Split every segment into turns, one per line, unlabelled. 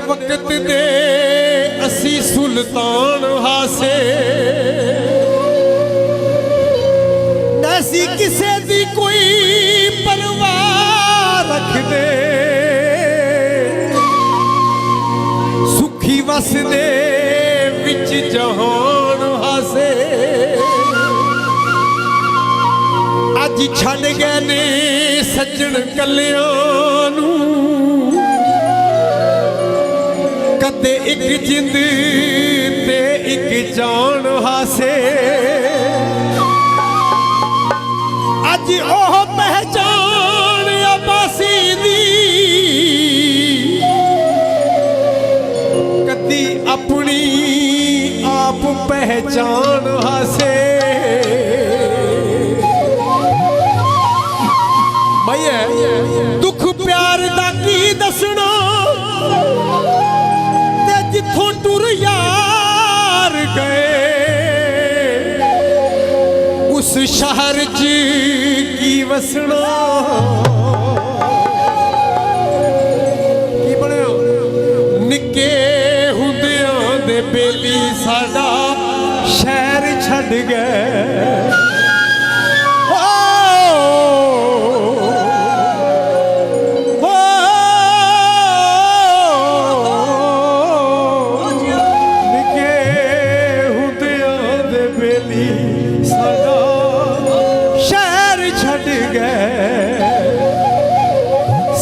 वक्त दे असी सुल्तान हासे नैसी किसे दी कोई परवाह रख दे सुखी वस दे विच जहान हासे अज छड़ गए ने सज्जन कल्यां नूं कदे एक जिंद ते एक जान हासे अज ओह पहचान अब्बासी दी कदी अपनी आप पहचान हासे दुख प्यार दा की दसना ते जिथों टुर यार गए उस शहर च की वसना की बनिया निके हुंदियां दे बेली साडा शहर छड़ गए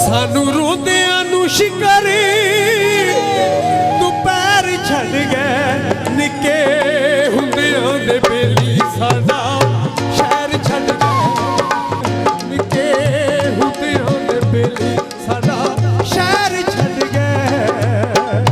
सानू रोंदियां नू शिकारी दोपहर छड़ गए निके हुंदियां दे बेली साडा शहर छड़ गए निके हुंदियां दे बेली साडा शहर छड़ गए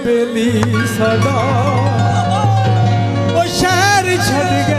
बेली सदा ओ शहर छड़